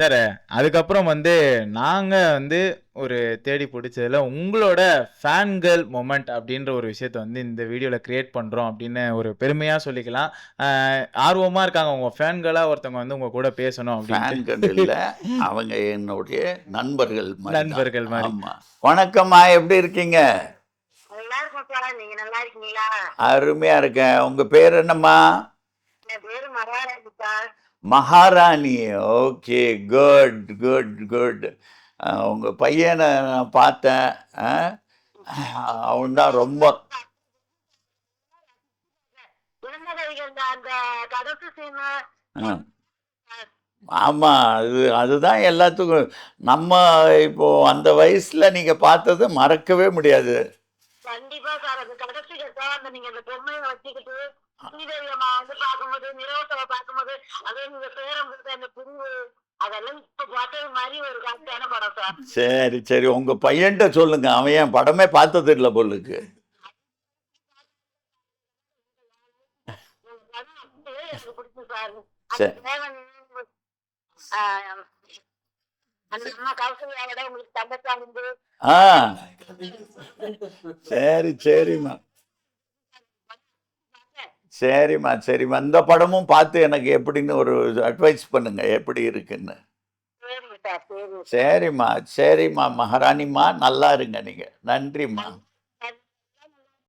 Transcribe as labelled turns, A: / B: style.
A: Sir, அதுக்கப்புறம் நாங்க ஒரு தேடி புடிச்சதுல, உங்களோட ஃபேன் கேர்ள் மொமெண்ட் அப்டின்ற ஒரு விஷயத்த இந்த வீடியோல கிரியேட் பண்றோம் அப்டின்னு ஒரு பெருமையா சொல்லிக்கலாம். அ ஆர்வமா இருக்காங்க. உங்க ஃபேன் கேர்ளா ஒருத்தவங்க உங்க கூட பேசணும் அப்டின்ட்டு.
B: ஃபேன் கேர்ள் இல்ல. அவங்க என்னுடைய நண்பர்கள் மாரி தான்.
A: நண்பர்கள் மாரி.
B: ஆமா. வணக்கம்மா, எப்படி இருக்கீங்க?
C: நல்லா இருக்கோம் சார். நீங்க நல்லா இருக்கீங்களா?
B: அருமையா இருக்கேன். உங்க பேர் என்னம்மா?
C: என் பேரு மகாராணி சார்.
B: மகாராணி. ஓகே. Good, good, good. உங்க பையன நான் பார்த்தேன். அ அவன் தான் ரொம்ப
C: குழந்தைகள் அந்த கடைசி சீனு
B: அ ஆமா. அதுதான் எல்லாத்துக்கும். நம்ம இப்போ அந்த வயசுல நீங்க பார்த்தது மறக்கவே முடியாது.
C: கண்டிப்பா சார். அது கடைசில சார் அந்த நீங்க அந்த பொம்மைய வச்சுக்கிட்டு ஸ்ரீதேவி அம்மா பார்க்கும்போது, நிரோஷாவ பார்க்கும்போது, அதே நீங்க பேரம்புட்டு அந்த பிரிவு அதெல்லாம் இப்ப பார்த்தது மாரி ஒரு காட்சியான படம் சார்.
B: சரி, சரி. உங்க பையன்ட்ட சொல்லுங்க. அவன் என் படமே பார்த்தது இல்ல போலுருக்கு.
C: உங்க படம் அப்படியே எனக்கு பிடிச்சு சார். அந்த
B: சரி.
C: தேவன் ஆ அந்த அம்மா கௌசல்யாவோட உங்களுக்கு தங்கச்சான்
B: ஆ. சரி, சரிம்மா. சரிம்மா, சரிம்மா. இந்த படமும் பார்த்து எனக்கு எப்படின்னு ஒரு அட்வைஸ் பண்ணுங்க. எப்படி இருக்குன்னு.
C: சரி சார். சரி.
B: சரிம்மா, சரிம்மா மகாராணிம்மா. நல்லா இருங்க நீங்க. நன்றிம்மா.